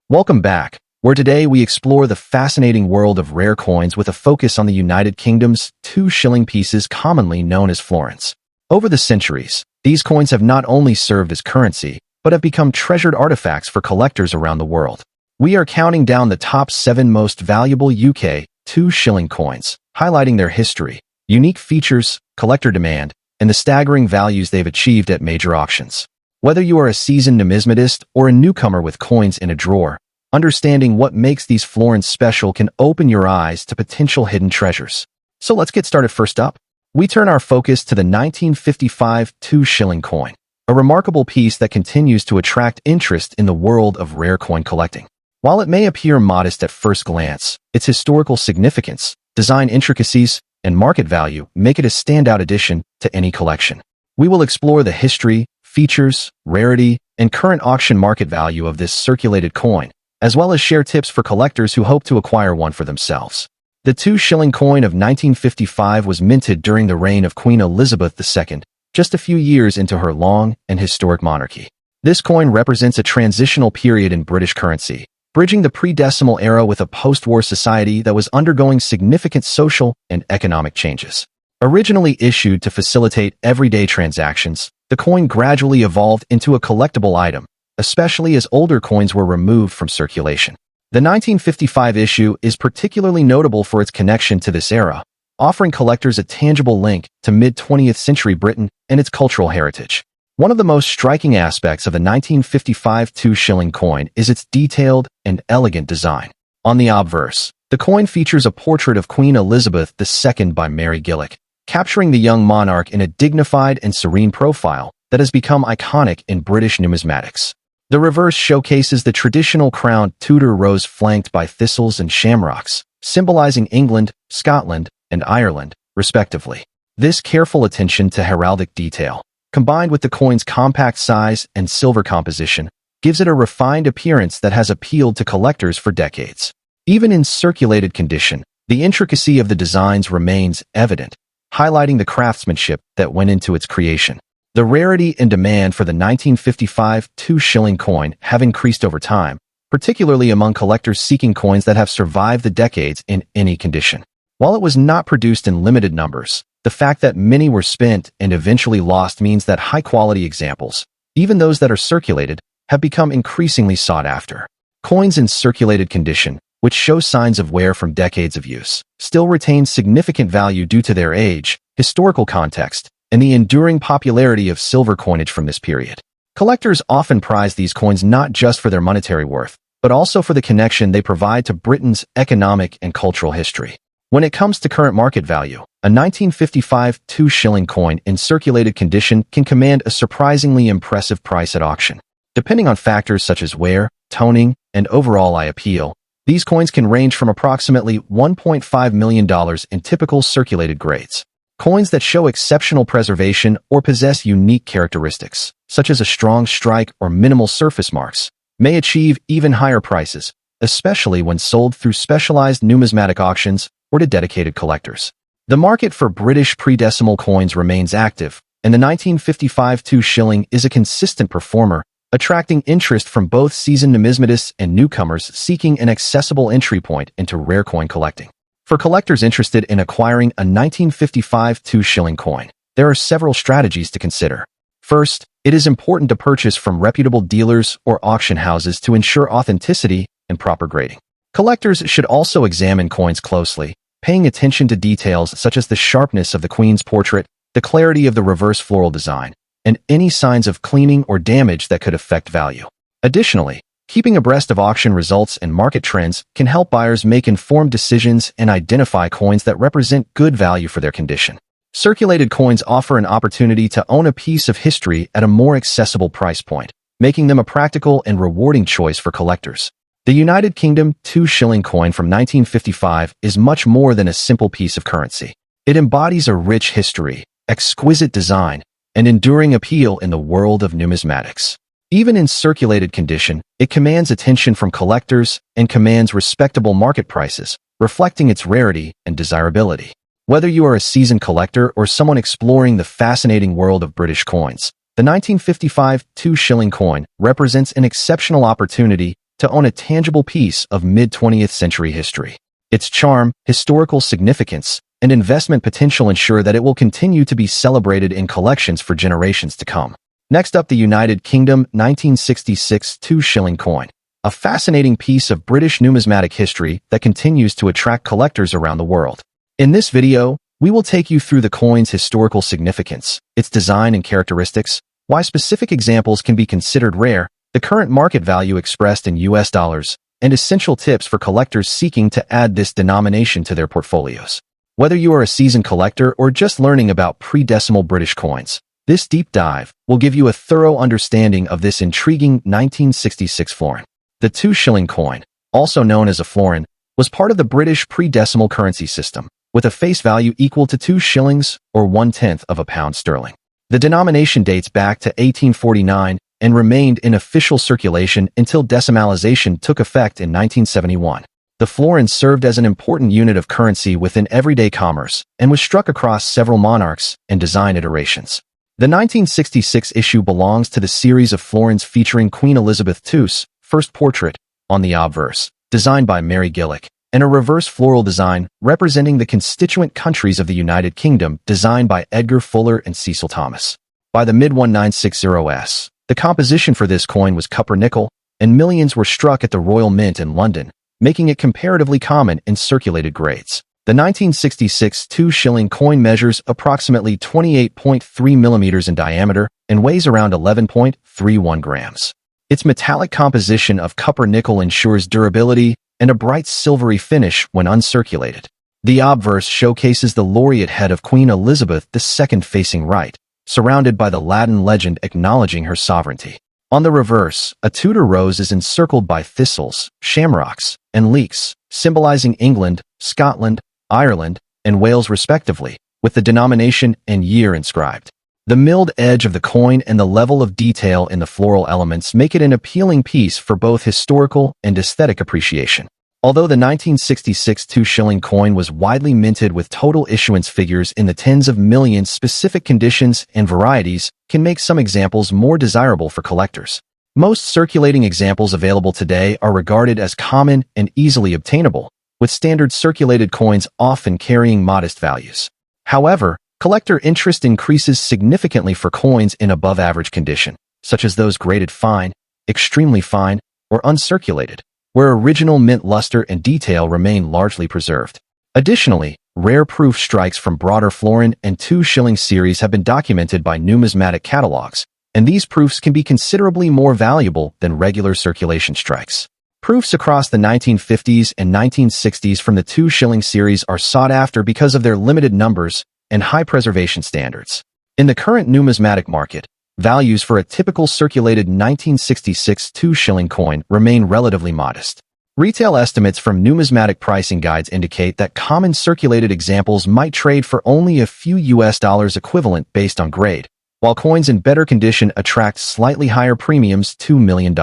Welcome back, where today we explore the fascinating world of rare coins with a focus on the United Kingdom's two shilling pieces commonly known as florins. Over the centuries, these coins have not only served as currency, but have become treasured artifacts for collectors around the world. We are counting down the top 7 most valuable UK two shilling coins, highlighting their history, unique features, collector demand, and the staggering values they've achieved at major auctions. Whether you are a seasoned numismatist or a newcomer with coins in a drawer, understanding what makes these florins special can open your eyes to potential hidden treasures. So let's get started. First up, we turn our focus to the 1955 two shilling coin, a remarkable piece that continues to attract interest in the world of rare coin collecting. While it may appear modest at first glance, its historical significance, design intricacies, and market value make it a standout addition to any collection. We will explore the history, features, rarity, and current auction market value of this circulated coin, as well as share tips for collectors who hope to acquire one for themselves. The two shilling coin of 1955 was minted during the reign of Queen Elizabeth II, just a few years into her long and historic monarchy. This coin represents a transitional period in British currency, bridging the pre-decimal era with a post-war society that was undergoing significant social and economic changes. Originally issued to facilitate everyday transactions, the coin gradually evolved into a collectible item, especially as older coins were removed from circulation. The 1955 issue is particularly notable for its connection to this era, offering collectors a tangible link to mid-20th century Britain and its cultural heritage. One of the most striking aspects of the 1955 two shilling coin is its detailed and elegant design. On the obverse, the coin features a portrait of Queen Elizabeth II by Mary Gillick, capturing the young monarch in a dignified and serene profile that has become iconic in British numismatics. The reverse showcases the traditional crowned Tudor rose flanked by thistles and shamrocks, symbolizing England, Scotland, and Ireland, respectively. This careful attention to heraldic detail, combined with the coin's compact size and silver composition, gives it a refined appearance that has appealed to collectors for decades. Even in circulated condition, the intricacy of the designs remains evident, highlighting the craftsmanship that went into its creation. The rarity and demand for the 1955 two shilling coin have increased over time, particularly among collectors seeking coins that have survived the decades in any condition. While it was not produced in limited numbers, the fact that many were spent and eventually lost means that high-quality examples, even those that are circulated, have become increasingly sought after. Coins in circulated condition, which show signs of wear from decades of use, still retain significant value due to their age, historical context, and the enduring popularity of silver coinage from this period. Collectors often prize these coins not just for their monetary worth, but also for the connection they provide to Britain's economic and cultural history. When it comes to current market value, a 1955 two shilling coin in circulated condition can command a surprisingly impressive price at auction. Depending on factors such as wear, toning, and overall eye appeal, these coins can range from approximately $1.5 million in typical circulated grades. Coins that show exceptional preservation or possess unique characteristics, such as a strong strike or minimal surface marks, may achieve even higher prices, especially when sold through specialized numismatic auctions or to dedicated collectors. The market for British pre-decimal coins remains active, and the 1955 two shilling is a consistent performer, attracting interest from both seasoned numismatists and newcomers seeking an accessible entry point into rare coin collecting. For collectors interested in acquiring a 1955 two shilling coin, there are several strategies to consider. First, it is important to purchase from reputable dealers or auction houses to ensure authenticity and proper grading. Collectors should also examine coins closely, paying attention to details such as the sharpness of the Queen's portrait, the clarity of the reverse floral design, and any signs of cleaning or damage that could affect value. Additionally, keeping abreast of auction results and market trends can help buyers make informed decisions and identify coins that represent good value for their condition. Circulated coins offer an opportunity to own a piece of history at a more accessible price point, making them a practical and rewarding choice for collectors. The United Kingdom two shilling coin from 1955 is much more than a simple piece of currency. It embodies a rich history, exquisite design, and enduring appeal in the world of numismatics. Even in circulated condition, it commands attention from collectors and commands respectable market prices, reflecting its rarity and desirability. Whether you are a seasoned collector or someone exploring the fascinating world of British coins, the 1955 two shilling coin represents an exceptional opportunity to own a tangible piece of mid-20th century history. Its charm, historical significance, and investment potential ensure that it will continue to be celebrated in collections for generations to come. Next up, the United Kingdom 1966 2-shilling coin, a fascinating piece of British numismatic history that continues to attract collectors around the world. In this video, we will take you through the coin's historical significance, its design and characteristics, why specific examples can be considered rare, the current market value expressed in US dollars, and essential tips for collectors seeking to add this denomination to their portfolios. Whether you are a seasoned collector or just learning about pre-decimal British coins, this deep dive will give you a thorough understanding of this intriguing 1966 florin. The 2-shilling coin, also known as a florin, was part of the British pre-decimal currency system, with a face value equal to 2 shillings or 1/10 of a pound sterling. The denomination dates back to 1849 and remained in official circulation until decimalization took effect in 1971. The florin served as an important unit of currency within everyday commerce and was struck across several monarchs and design iterations. The 1966 issue belongs to the series of florins featuring Queen Elizabeth II's first portrait on the obverse, designed by Mary Gillick, and a reverse floral design representing the constituent countries of the United Kingdom designed by Edgar Fuller and Cecil Thomas. By the mid-1960s, the composition for this coin was copper-nickel, and millions were struck at the Royal Mint in London, making it comparatively common in circulated grades. The 1966 2-shilling coin measures approximately 28.3 millimeters in diameter and weighs around 11.31 grams. Its metallic composition of copper-nickel ensures durability and a bright silvery finish when uncirculated. The obverse showcases the laureate head of Queen Elizabeth II facing right, surrounded by the Latin legend acknowledging her sovereignty. On the reverse, a Tudor rose is encircled by thistles, shamrocks, and leeks, symbolizing England, Scotland, Ireland, and Wales respectively, with the denomination and year inscribed. The milled edge of the coin and the level of detail in the floral elements make it an appealing piece for both historical and aesthetic appreciation. Although the 1966 2-shilling coin was widely minted with total issuance figures in the tens of millions, specific conditions and varieties can make some examples more desirable for collectors. Most circulating examples available today are regarded as common and easily obtainable, with standard circulated coins often carrying modest values. However, collector interest increases significantly for coins in above-average condition, such as those graded fine, extremely fine, or uncirculated, where original mint luster and detail remain largely preserved. Additionally, rare proof strikes from broader florin and 2-shilling series have been documented by numismatic catalogs, and these proofs can be considerably more valuable than regular circulation strikes. Proofs across the 1950s and 1960s from the 2-shilling series are sought after because of their limited numbers and high preservation standards. In the current numismatic market, values for a typical circulated 1966 2-shilling coin remain relatively modest. Retail estimates from numismatic pricing guides indicate that common circulated examples might trade for only a few US dollars equivalent based on grade, while coins in better condition attract slightly higher premiums, $2 million.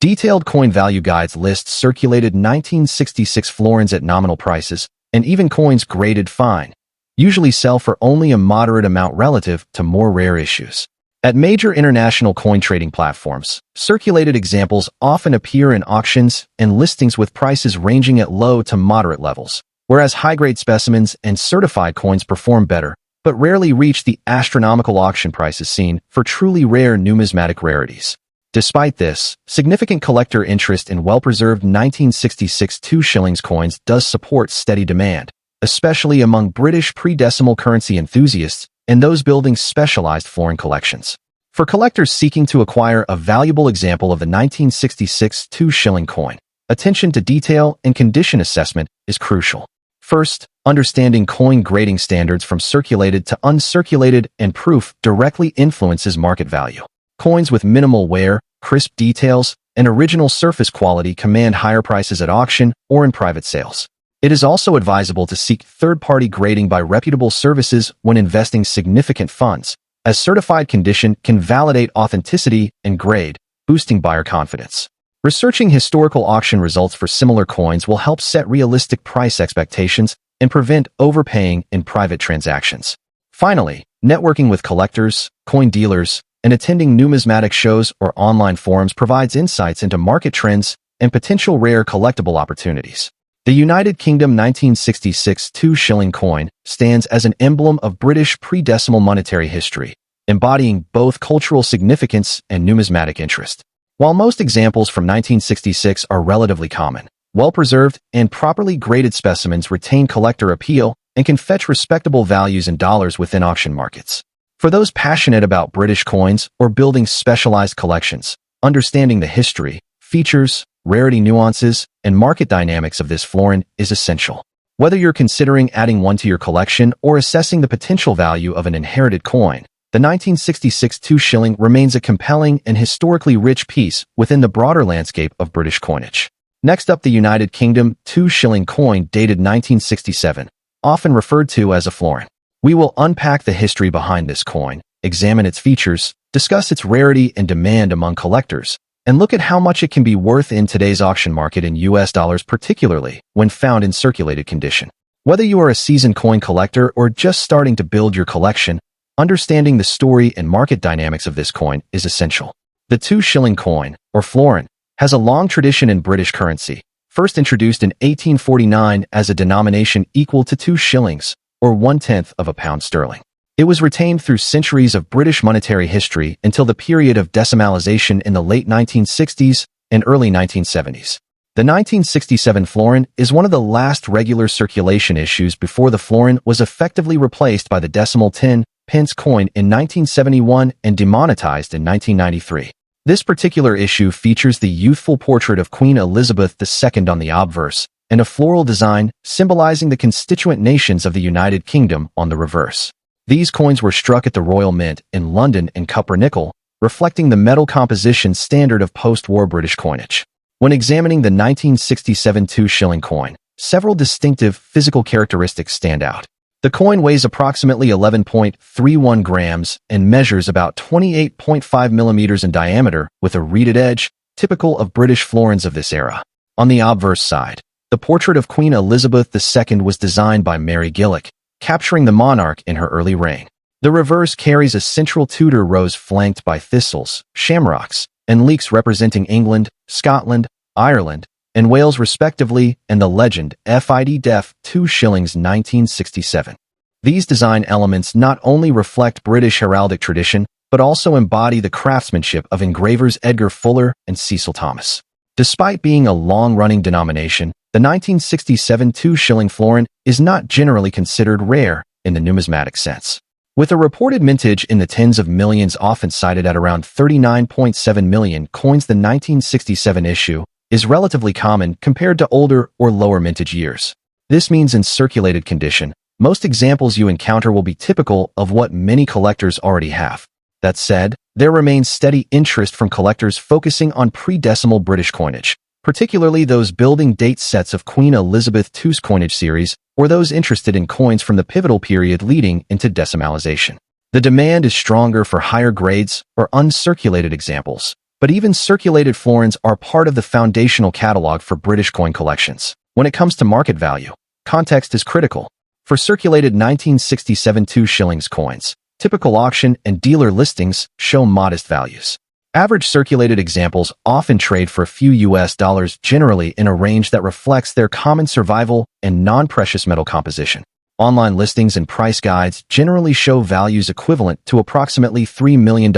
Detailed coin value guides list circulated 1966 florins at nominal prices, and even coins graded fine usually sell for only a moderate amount relative to more rare issues. At major international coin trading platforms, circulated examples often appear in auctions and listings with prices ranging at low to moderate levels, whereas high-grade specimens and certified coins perform better, but rarely reach the astronomical auction prices seen for truly rare numismatic rarities. Despite this, significant collector interest in well-preserved 1966 2-shillings coins does support steady demand, especially among British pre-decimal currency enthusiasts and those building specialized florin collections. For collectors seeking to acquire a valuable example of the 1966 2-shilling coin, attention to detail and condition assessment is crucial. First, understanding coin grading standards from circulated to uncirculated and proof directly influences market value. Coins with minimal wear, crisp details, and original surface quality command higher prices at auction or in private sales. It is also advisable to seek third-party grading by reputable services when investing significant funds, as certified condition can validate authenticity and grade, boosting buyer confidence. Researching historical auction results for similar coins will help set realistic price expectations and prevent overpaying in private transactions. Finally, networking with collectors, coin dealers, and attending numismatic shows or online forums provides insights into market trends and potential rare collectible opportunities. The United Kingdom 1966 2-shilling coin stands as an emblem of British pre-decimal monetary history, embodying both cultural significance and numismatic interest. While most examples from 1966 are relatively common, well-preserved and properly graded specimens retain collector appeal and can fetch respectable values in dollars within auction markets. For those passionate about British coins or building specialized collections, understanding the history, features, rarity nuances, and market dynamics of this florin is essential. Whether you're considering adding one to your collection or assessing the potential value of an inherited coin, the 1966 2-shilling remains a compelling and historically rich piece within the broader landscape of British coinage. Next up, the United Kingdom 2-shilling coin dated 1967, often referred to as a florin. We will unpack the history behind this coin, examine its features, discuss its rarity and demand among collectors, and look at how much it can be worth in today's auction market in US dollars, particularly when found in circulated condition. Whether you are a seasoned coin collector or just starting to build your collection, understanding the story and market dynamics of this coin is essential. The 2-shilling coin, or florin, has a long tradition in British currency, first introduced in 1849 as a denomination equal to 2 shillings, or 1/10 of a pound sterling. It was retained through centuries of British monetary history until the period of decimalization in the late 1960s and early 1970s. The 1967 florin is one of the last regular circulation issues before the florin was effectively replaced by the decimal 10-pence coin in 1971 and demonetized in 1993. This particular issue features the youthful portrait of Queen Elizabeth II on the obverse, and a floral design symbolizing the constituent nations of the United Kingdom on the reverse. These coins were struck at the Royal Mint in London in copper-nickel, reflecting the metal composition standard of post-war British coinage. When examining the 1967 2-shilling coin, several distinctive physical characteristics stand out. The coin weighs approximately 11.31 grams and measures about 28.5 millimeters in diameter with a reeded edge, typical of British florins of this era. On the obverse side, the portrait of Queen Elizabeth II was designed by Mary Gillick, capturing the monarch in her early reign. The reverse carries a central Tudor rose flanked by thistles, shamrocks, and leeks representing England, Scotland, Ireland, and Wales respectively, and the legend FID Def 2 Shillings 1967. These design elements not only reflect British heraldic tradition, but also embody the craftsmanship of engravers Edgar Fuller and Cecil Thomas. Despite being a long-running denomination, the 1967 2-shilling florin is not generally considered rare in the numismatic sense. With a reported mintage in the tens of millions often cited at around 39.7 million coins, the 1967 issue is relatively common compared to older or lower mintage years. This means in circulated condition, most examples you encounter will be typical of what many collectors already have. That said, there remains steady interest from collectors focusing on pre-decimal British coinage, particularly those building date sets of Queen Elizabeth II's coinage series or those interested in coins from the pivotal period leading into decimalization. The demand is stronger for higher grades or uncirculated examples, but even circulated florins are part of the foundational catalog for British coin collections. When it comes to market value, context is critical. For circulated 1967 2 shillings coins, typical auction and dealer listings show modest values. Average circulated examples often trade for a few US dollars, generally in a range that reflects their common survival and non-precious metal composition. Online listings and price guides generally show values equivalent to approximately $3 million,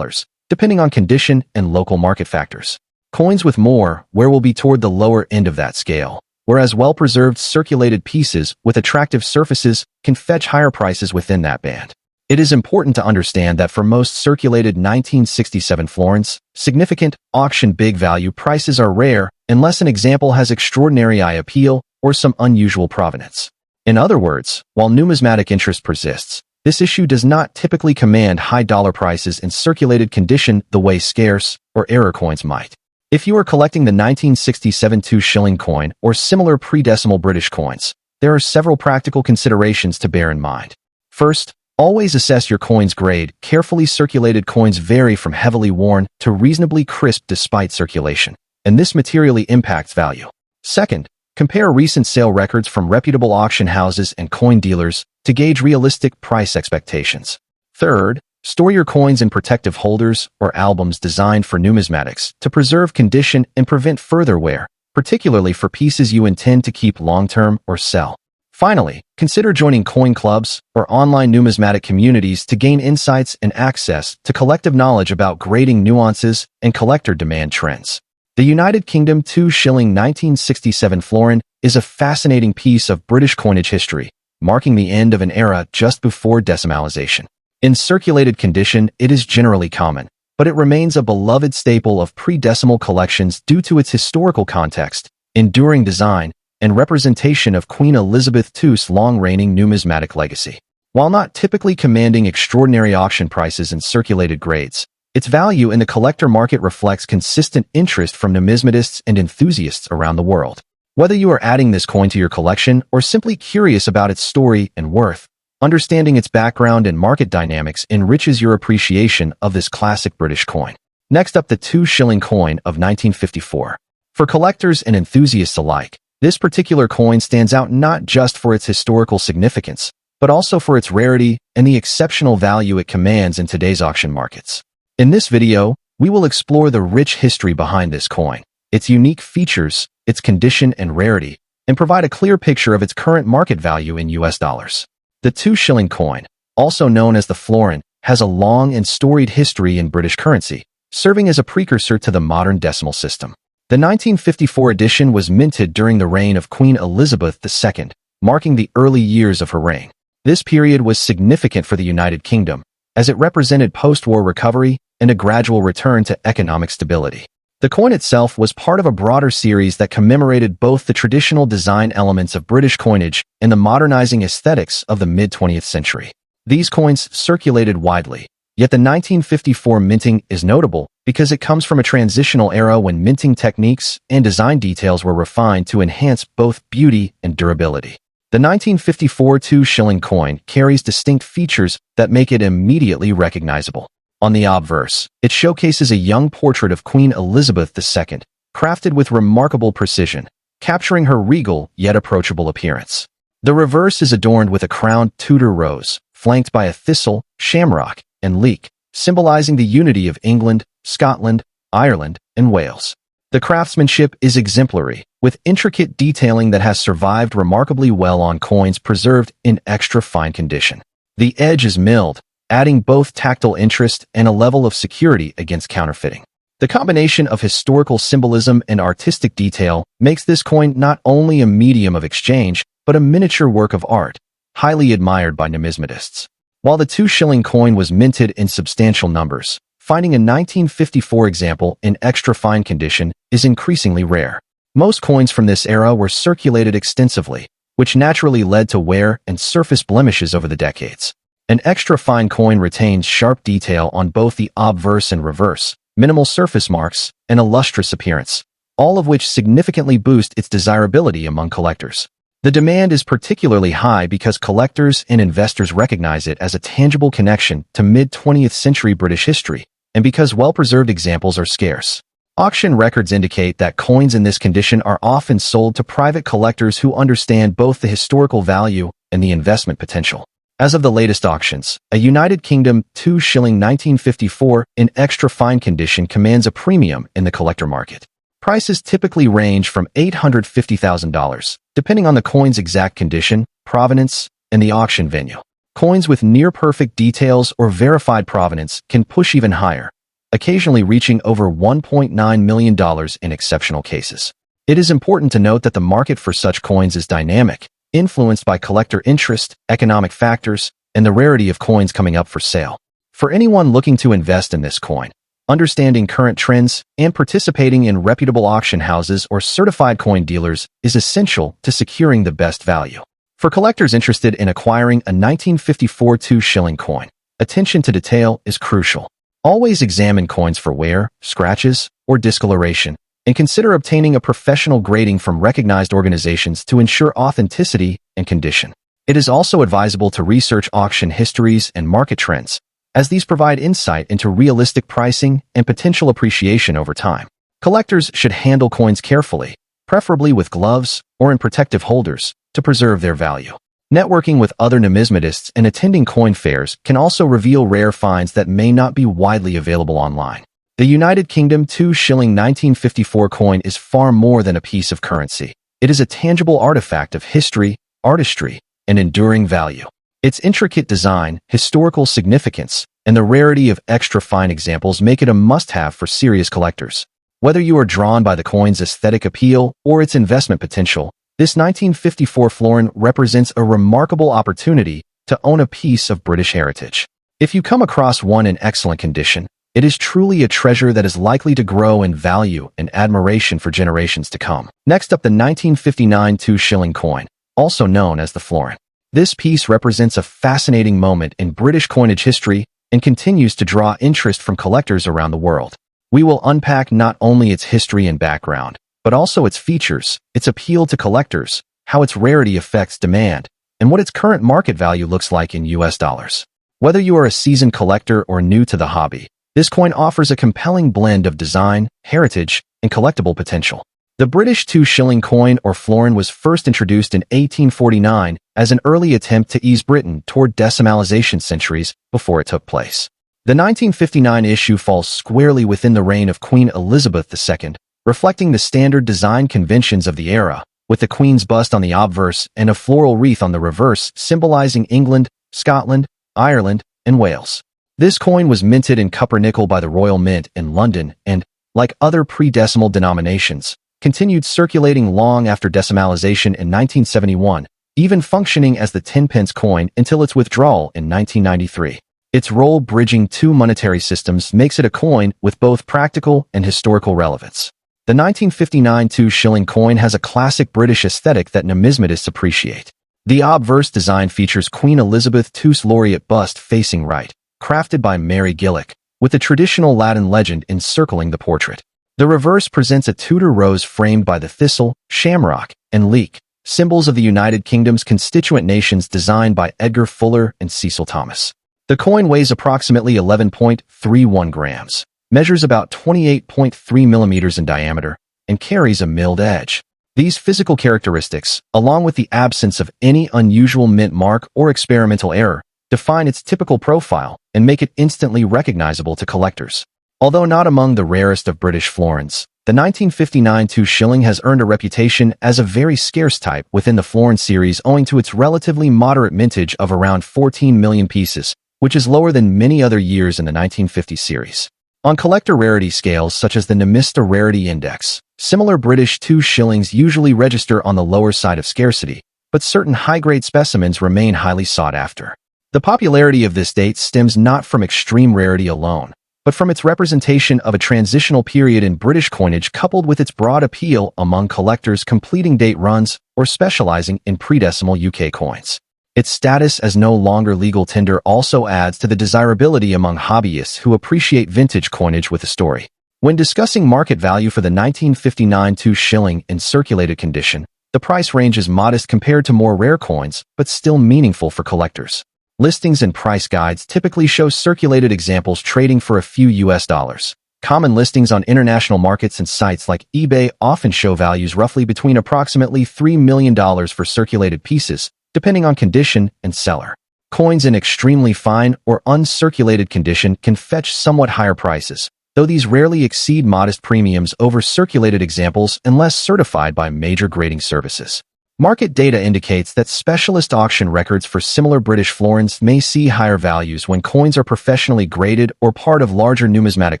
depending on condition and local market factors. Coins with more wear will be toward the lower end of that scale, whereas well-preserved circulated pieces with attractive surfaces can fetch higher prices within that band. It is important to understand that for most circulated 1967 florins, significant auction big value prices are rare unless an example has extraordinary eye appeal or some unusual provenance. In other words, while numismatic interest persists, this issue does not typically command high dollar prices in circulated condition the way scarce or error coins might. If you are collecting the 1967 2-shilling coin or similar pre-decimal British coins, there are several practical considerations to bear in mind. First, always assess your coin's grade. Carefully circulated coins vary from heavily worn to reasonably crisp despite circulation, and this materially impacts value. Second, compare recent sale records from reputable auction houses and coin dealers to gauge realistic price expectations. Third, store your coins in protective holders or albums designed for numismatics to preserve condition and prevent further wear, particularly for pieces you intend to keep long-term or sell. Finally, consider joining coin clubs or online numismatic communities to gain insights and access to collective knowledge about grading nuances and collector demand trends. The United Kingdom 2 Shilling 1967 florin is a fascinating piece of British coinage history, marking the end of an era just before decimalization. In circulated condition, it is generally common, but it remains a beloved staple of pre-decimal collections due to its historical context, enduring design, and representation of Queen Elizabeth II's long-reigning numismatic legacy. While not typically commanding extraordinary auction prices in circulated grades, its value in the collector market reflects consistent interest from numismatists and enthusiasts around the world. Whether you are adding this coin to your collection or simply curious about its story and worth, understanding its background and market dynamics enriches your appreciation of this classic British coin. Next up, the 2 Shilling coin of 1954. For collectors and enthusiasts alike, this particular coin stands out not just for its historical significance, but also for its rarity and the exceptional value it commands in today's auction markets. In this video, we will explore the rich history behind this coin, its unique features, its condition and rarity, and provide a clear picture of its current market value in US dollars. The 2 Shilling coin, also known as the florin, has a long and storied history in British currency, serving as a precursor to the modern decimal system. The 1954 edition was minted during the reign of Queen Elizabeth II, marking the early years of her reign. This period was significant for the United Kingdom, as it represented post-war recovery and a gradual return to economic stability. The coin itself was part of a broader series that commemorated both the traditional design elements of British coinage and the modernizing aesthetics of the mid-20th century. These coins circulated widely, yet the 1954 minting is notable because it comes from a transitional era when minting techniques and design details were refined to enhance both beauty and durability. The 1954 2 Shilling coin carries distinct features that make it immediately recognizable. On the obverse, it showcases a young portrait of Queen Elizabeth II, crafted with remarkable precision, capturing her regal yet approachable appearance. The reverse is adorned with a crowned Tudor rose, flanked by a thistle, shamrock, and leek, symbolizing the unity of England, Scotland, Ireland, and Wales. The craftsmanship is exemplary, with intricate detailing that has survived remarkably well on coins preserved in extra fine condition. The edge is milled, adding both tactile interest and a level of security against counterfeiting. The combination of historical symbolism and artistic detail makes this coin not only a medium of exchange, but a miniature work of art, highly admired by numismatists. While the 2 Shilling coin was minted in substantial numbers, finding a 1954 example in extra fine condition is increasingly rare. Most coins from this era were circulated extensively, which naturally led to wear and surface blemishes over the decades. An extra fine coin retains sharp detail on both the obverse and reverse, minimal surface marks, and a lustrous appearance, all of which significantly boost its desirability among collectors. The demand is particularly high because collectors and investors recognize it as a tangible connection to mid-20th century British history, and because well-preserved examples are scarce. Auction records indicate that coins in this condition are often sold to private collectors who understand both the historical value and the investment potential. As of the latest auctions, a United Kingdom 2 Shilling 1954 in extra fine condition commands a premium in the collector market. Prices typically range from $850,000, depending on the coin's exact condition, provenance, and the auction venue. Coins with near-perfect details or verified provenance can push even higher, occasionally reaching over $1.9 million in exceptional cases. It is important to note that the market for such coins is dynamic, influenced by collector interest, economic factors, and the rarity of coins coming up for sale. For anyone looking to invest in this coin, understanding current trends and participating in reputable auction houses or certified coin dealers is essential to securing the best value. For collectors interested in acquiring a 1954 2 Shilling coin, attention to detail is crucial. Always examine coins for wear, scratches, or discoloration, and consider obtaining a professional grading from recognized organizations to ensure authenticity and condition. It is also advisable to research auction histories and market trends, as these provide insight into realistic pricing and potential appreciation over time. Collectors should handle coins carefully, preferably with gloves or in protective holders, to preserve their value. Networking with other numismatists and attending coin fairs can also reveal rare finds that may not be widely available online. The United Kingdom 2 Shilling 1954 coin is far more than a piece of currency. It is a tangible artifact of history, artistry, and enduring value. Its intricate design, historical significance, and the rarity of extra-fine examples make it a must-have for serious collectors. Whether you are drawn by the coin's aesthetic appeal or its investment potential, this 1954 florin represents a remarkable opportunity to own a piece of British heritage. If you come across one in excellent condition, it is truly a treasure that is likely to grow in value and admiration for generations to come. Next up, the 1959 2 Shilling coin, also known as the florin. This piece represents a fascinating moment in British coinage history and continues to draw interest from collectors around the world. We will unpack not only its history and background, but also its features, its appeal to collectors, how its rarity affects demand, and what its current market value looks like in US dollars. Whether you are a seasoned collector or new to the hobby, this coin offers a compelling blend of design, heritage, and collectible potential. The British 2 Shilling coin or florin was first introduced in 1849 as an early attempt to ease Britain toward decimalization centuries before it took place. The 1959 issue falls squarely within the reign of Queen Elizabeth II, reflecting the standard design conventions of the era, with the Queen's bust on the obverse and a floral wreath on the reverse symbolizing England, Scotland, Ireland, and Wales. This coin was minted in copper-nickel by the Royal Mint in London and, like other pre-decimal denominations, continued circulating long after decimalization in 1971, even functioning as the 10-pence coin until its withdrawal in 1993. Its role bridging two monetary systems makes it a coin with both practical and historical relevance. The 1959 2 Shilling coin has a classic British aesthetic that numismatists appreciate. The obverse design features Queen Elizabeth II's laureate bust facing right, crafted by Mary Gillick, with the traditional Latin legend encircling the portrait. The reverse presents a Tudor rose framed by the thistle, shamrock, and leek, symbols of the United Kingdom's constituent nations designed by Edgar Fuller and Cecil Thomas. The coin weighs approximately 11.31 grams, measures about 28.3 millimeters in diameter, and carries a milled edge. These physical characteristics, along with the absence of any unusual mint mark or experimental error, define its typical profile and make it instantly recognizable to collectors. Although not among the rarest of British florins, the 1959 2 Shilling has earned a reputation as a very scarce type within the florin series owing to its relatively moderate mintage of around 14 million pieces, which is lower than many other years in the 1950 series. On collector rarity scales such as the Numista Rarity Index, similar British 2 Shillings usually register on the lower side of scarcity, but certain high-grade specimens remain highly sought after. The popularity of this date stems not from extreme rarity alone, but from its representation of a transitional period in British coinage coupled with its broad appeal among collectors completing date runs or specializing in pre-decimal UK coins. Its status as no longer legal tender also adds to the desirability among hobbyists who appreciate vintage coinage with a story. When discussing market value for the 1959 2 Shilling in circulated condition, the price range is modest compared to more rare coins, but still meaningful for collectors. Listings and price guides typically show circulated examples trading for a few US dollars. Common listings on international markets and sites like eBay often show values roughly between approximately $3 million for circulated pieces, depending on condition and seller. Coins in extremely fine or uncirculated condition can fetch somewhat higher prices, though these rarely exceed modest premiums over circulated examples unless certified by major grading services. Market data indicates that specialist auction records for similar British florins may see higher values when coins are professionally graded or part of larger numismatic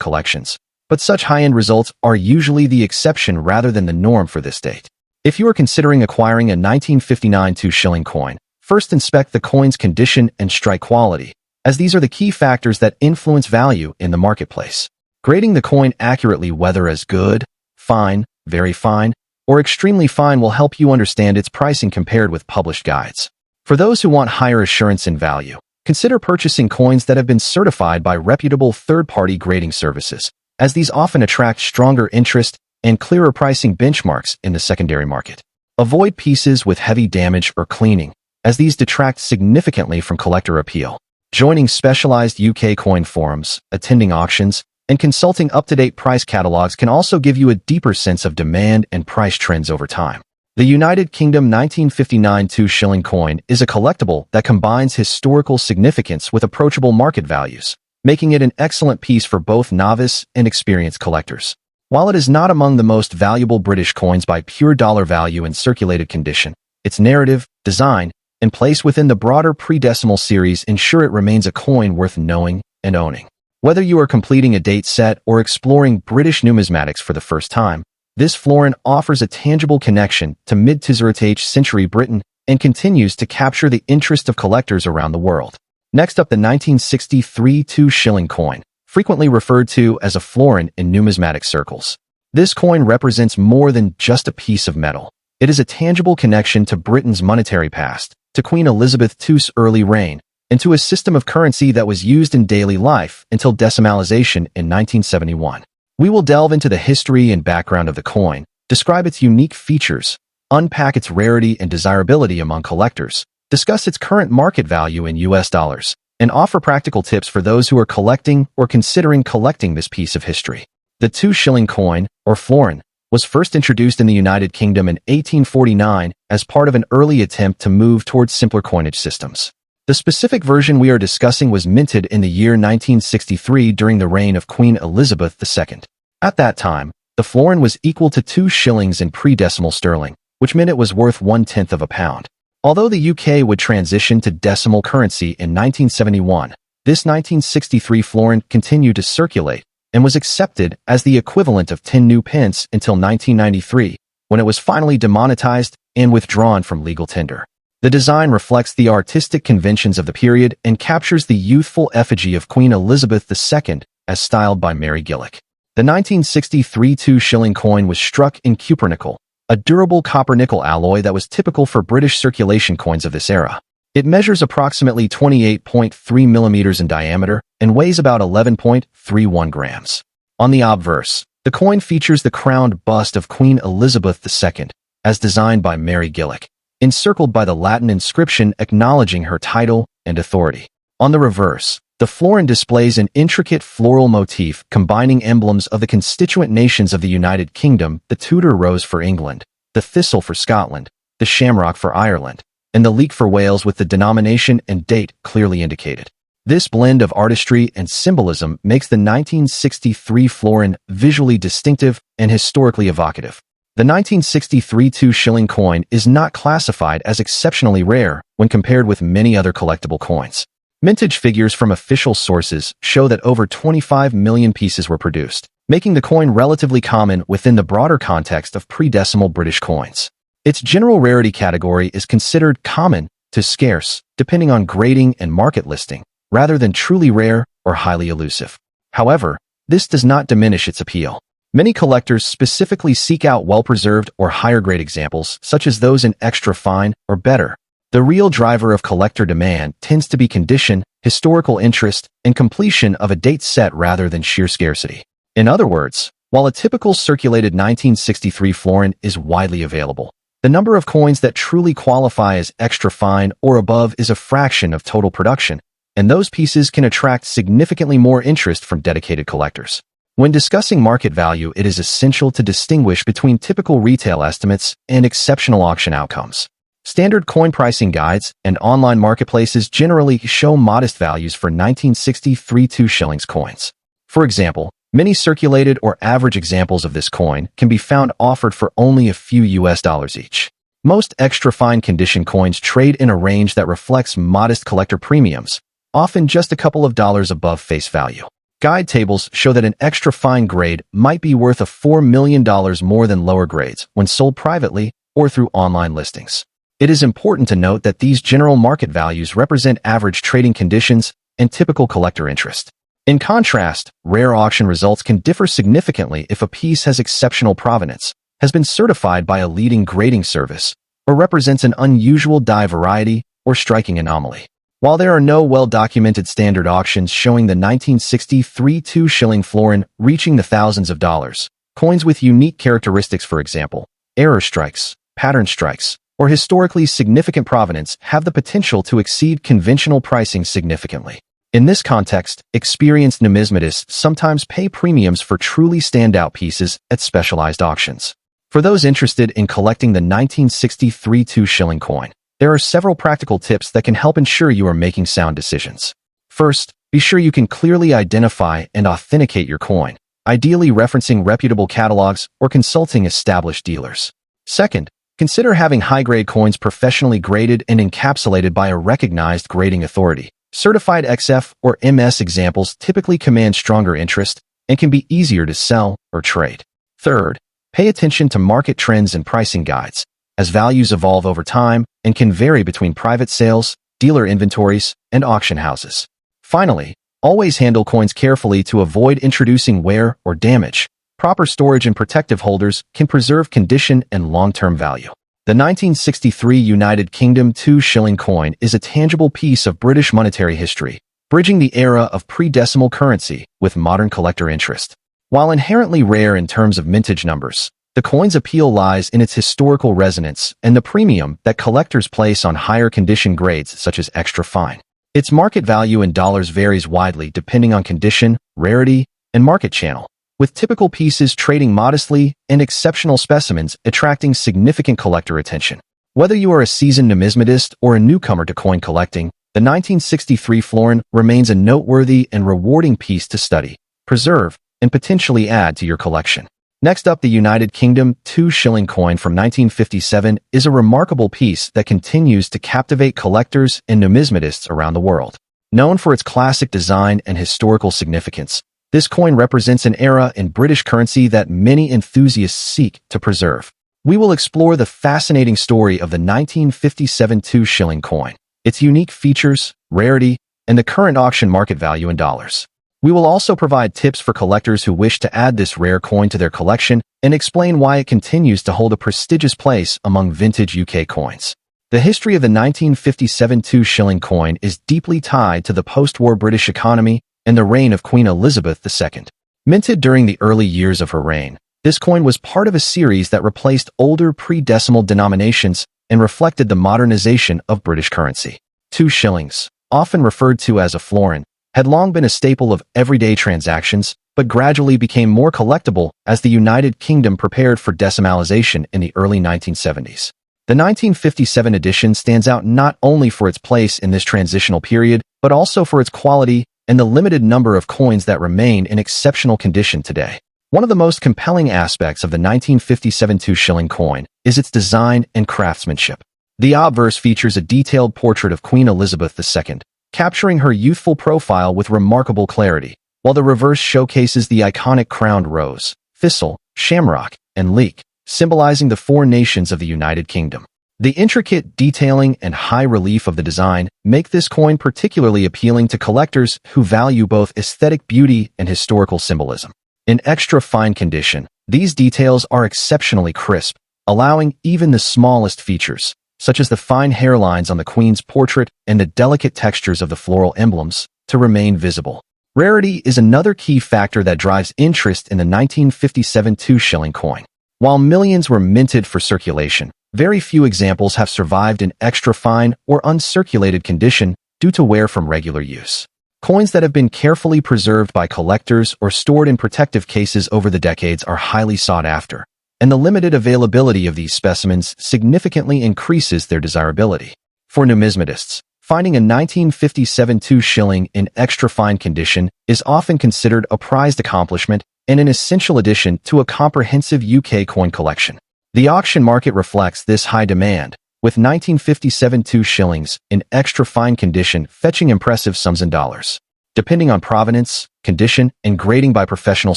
collections, but such high-end results are usually the exception rather than the norm for this date. If you are considering acquiring a 1959 2 Shilling coin, first inspect the coin's condition and strike quality, as these are the key factors that influence value in the marketplace. Grading the coin accurately, whether as good, fine, very fine, or extremely fine, will help you understand its pricing compared with published guides. For those who want higher assurance in value, consider purchasing coins that have been certified by reputable third-party grading services, as these often attract stronger interest and clearer pricing benchmarks in the secondary market. Avoid pieces with heavy damage or cleaning, as these detract significantly from collector appeal. Joining specialized UK coin forums, attending auctions, and consulting up-to-date price catalogs can also give you a deeper sense of demand and price trends over time. The United Kingdom 1959 2 Shilling coin is a collectible that combines historical significance with approachable market values, making it an excellent piece for both novice and experienced collectors. While it is not among the most valuable British coins by pure dollar value and circulated condition, its narrative, design, and place within the broader pre-decimal series ensure it remains a coin worth knowing and owning. Whether you are completing a date set or exploring British numismatics for the first time, this florin offers a tangible connection to mid-to-late century Britain and continues to capture the interest of collectors around the world. Next up, the 1963 2-shilling coin, frequently referred to as a florin in numismatic circles. This coin represents more than just a piece of metal. It is a tangible connection to Britain's monetary past, to Queen Elizabeth II's early reign, and to a system of currency that was used in daily life until decimalization in 1971. We will delve into the history and background of the coin, describe its unique features, unpack its rarity and desirability among collectors, discuss its current market value in US dollars, and offer practical tips for those who are collecting or considering collecting this piece of history. The 2-shilling coin, or florin, was first introduced in the United Kingdom in 1849 as part of an early attempt to move towards simpler coinage systems. The specific version we are discussing was minted in the year 1963 during the reign of Queen Elizabeth II. At that time, the florin was equal to 2 shillings in pre-decimal sterling, which meant it was worth 1/10 of a pound. Although the UK would transition to decimal currency in 1971, this 1963 florin continued to circulate and was accepted as the equivalent of 10 new pence until 1993, when it was finally demonetized and withdrawn from legal tender. The design reflects the artistic conventions of the period and captures the youthful effigy of Queen Elizabeth II as styled by Mary Gillick. The 1963 2-shilling coin was struck in cupronickel, a durable copper-nickel alloy that was typical for British circulation coins of this era. It measures approximately 28.3 millimeters in diameter and weighs about 11.31 grams. On the obverse, the coin features the crowned bust of Queen Elizabeth II, as designed by Mary Gillick, encircled by the Latin inscription acknowledging her title and authority. On the reverse, the florin displays an intricate floral motif combining emblems of the constituent nations of the United Kingdom: the Tudor rose for England, the thistle for Scotland, the shamrock for Ireland, and the leek for Wales, with the denomination and date clearly indicated. This blend of artistry and symbolism makes the 1963 florin visually distinctive and historically evocative. The 1963 2-shilling coin is not classified as exceptionally rare when compared with many other collectible coins. Mintage figures from official sources show that over 25 million pieces were produced, making the coin relatively common within the broader context of pre-decimal British coins. Its general rarity category is considered common to scarce, depending on grading and market listing, rather than truly rare or highly elusive. However, this does not diminish its appeal. Many collectors specifically seek out well-preserved or higher-grade examples, such as those in extra fine or better. The real driver of collector demand tends to be condition, historical interest, and completion of a date set rather than sheer scarcity. In other words, while a typical circulated 1963 florin is widely available, the number of coins that truly qualify as extra fine or above is a fraction of total production, and those pieces can attract significantly more interest from dedicated collectors. When discussing market value, it is essential to distinguish between typical retail estimates and exceptional auction outcomes. Standard coin pricing guides and online marketplaces generally show modest values for 1963 2-shillings coins. For example, many circulated or average examples of this coin can be found offered for only a few US dollars each. Most extra fine condition coins trade in a range that reflects modest collector premiums, often just a couple of dollars above face value. Guide tables show that an extra fine grade might be worth $4 million more than lower grades when sold privately or through online listings. It is important to note that these general market values represent average trading conditions and typical collector interest. In contrast, rare auction results can differ significantly if a piece has exceptional provenance, has been certified by a leading grading service, or represents an unusual die variety or striking anomaly. While there are no well-documented standard auctions showing the 1963 2-shilling florin reaching the thousands of dollars, coins with unique characteristics, for example, error strikes, pattern strikes, or historically significant provenance, have the potential to exceed conventional pricing significantly. In this context, experienced numismatists sometimes pay premiums for truly standout pieces at specialized auctions. For those interested in collecting the 1963 2-shilling coin, there are several practical tips that can help ensure you are making sound decisions. First, be sure you can clearly identify and authenticate your coin, ideally referencing reputable catalogs or consulting established dealers. Second, consider having high-grade coins professionally graded and encapsulated by a recognized grading authority. Certified XF or MS examples typically command stronger interest and can be easier to sell or trade. Third, pay attention to market trends and pricing guides, as values evolve over time and can vary between private sales, dealer inventories, and auction houses. Finally, always handle coins carefully to avoid introducing wear or damage. Proper storage and protective holders can preserve condition and long-term value. The 1963 United Kingdom 2 shilling coin is a tangible piece of British monetary history, bridging the era of pre-decimal currency with modern collector interest. While inherently rare in terms of mintage numbers, the coin's appeal lies in its historical resonance and the premium that collectors place on higher condition grades such as extra fine. Its market value in dollars varies widely depending on condition, rarity, and market channel, with typical pieces trading modestly and exceptional specimens attracting significant collector attention. Whether you are a seasoned numismatist or a newcomer to coin collecting, the 1963 florin remains a noteworthy and rewarding piece to study, preserve, and potentially add to your collection. Next up, the United Kingdom 2 shilling coin from 1957 is a remarkable piece that continues to captivate collectors and numismatists around the world. Known for its classic design and historical significance, this coin represents an era in British currency that many enthusiasts seek to preserve. We will explore the fascinating story of the 1957 2 shilling coin, its unique features, rarity, and the current auction market value in dollars. We will also provide tips for collectors who wish to add this rare coin to their collection and explain why it continues to hold a prestigious place among vintage UK coins. The history of the 1957 2 shilling coin is deeply tied to the post-war British economy and the reign of Queen Elizabeth II. Minted during the early years of her reign, this coin was part of a series that replaced older pre-decimal denominations and reflected the modernization of British currency. 2 shillings, often referred to as a florin, had long been a staple of everyday transactions, but gradually became more collectible as the United Kingdom prepared for decimalization in the early 1970s. The 1957 edition stands out not only for its place in this transitional period, but also for its quality and the limited number of coins that remain in exceptional condition today. One of the most compelling aspects of the 1957 2 shilling coin is its design and craftsmanship. The obverse features a detailed portrait of Queen Elizabeth II, capturing her youthful profile with remarkable clarity, while the reverse showcases the iconic crowned rose, thistle, shamrock, and leek, symbolizing the four nations of the United Kingdom. The intricate detailing and high relief of the design make this coin particularly appealing to collectors who value both aesthetic beauty and historical symbolism. In extra fine condition, these details are exceptionally crisp, allowing even the smallest features, such as the fine hairlines on the Queen's portrait and the delicate textures of the floral emblems, to remain visible. Rarity is another key factor that drives interest in the 1957 2 shilling coin. While millions were minted for circulation, very few examples have survived in extra fine or uncirculated condition due to wear from regular use. Coins that have been carefully preserved by collectors or stored in protective cases over the decades are highly sought after, and the limited availability of these specimens significantly increases their desirability. For numismatists, finding a 1957 2 shilling in extra fine condition is often considered a prized accomplishment and an essential addition to a comprehensive UK coin collection. The auction market reflects this high demand, with 1957 2 shillings in extra fine condition fetching impressive sums in dollars. Depending on provenance, condition, and grading by professional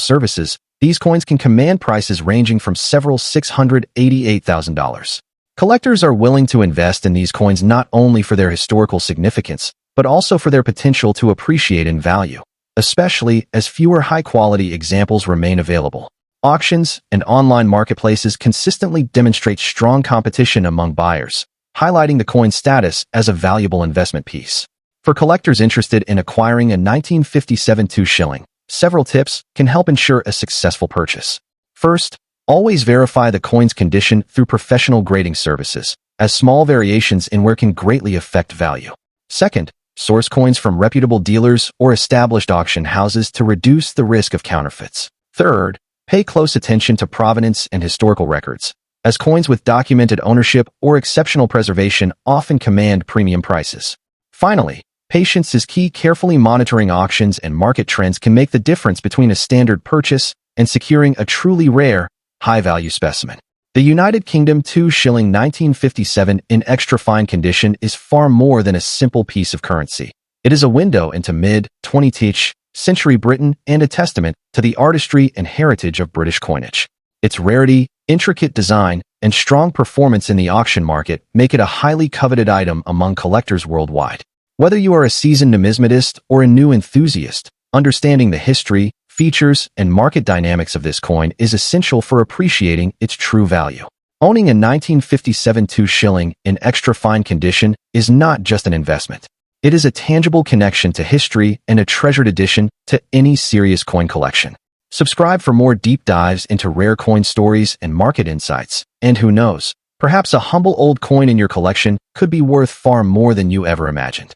services, these coins can command prices ranging from several $688,000. Collectors are willing to invest in these coins not only for their historical significance, but also for their potential to appreciate in value, especially as fewer high-quality examples remain available. Auctions and online marketplaces consistently demonstrate strong competition among buyers, highlighting the coin's status as a valuable investment piece. For collectors interested in acquiring a 1957 2 shilling, several tips can help ensure a successful purchase. First, always verify the coin's condition through professional grading services, as small variations in wear can greatly affect value. Second, source coins from reputable dealers or established auction houses to reduce the risk of counterfeits. Third, pay close attention to provenance and historical records, as coins with documented ownership or exceptional preservation often command premium prices. Finally, Patience is key. Carefully monitoring auctions and market trends can make the difference between a standard purchase and securing a truly rare, high-value specimen. The United Kingdom 2 Shilling 1957 in extra fine condition is far more than a simple piece of currency. It is a window into mid-20th century Britain and a testament to the artistry and heritage of British coinage. Its rarity, intricate design, and strong performance in the auction market make it a highly coveted item among collectors worldwide. Whether you are a seasoned numismatist or a new enthusiast, understanding the history, features, and market dynamics of this coin is essential for appreciating its true value. Owning a 1957 2 Shilling in extra fine condition is not just an investment. It is a tangible connection to history and a treasured addition to any serious coin collection. Subscribe for more deep dives into rare coin stories and market insights. And who knows, perhaps a humble old coin in your collection could be worth far more than you ever imagined.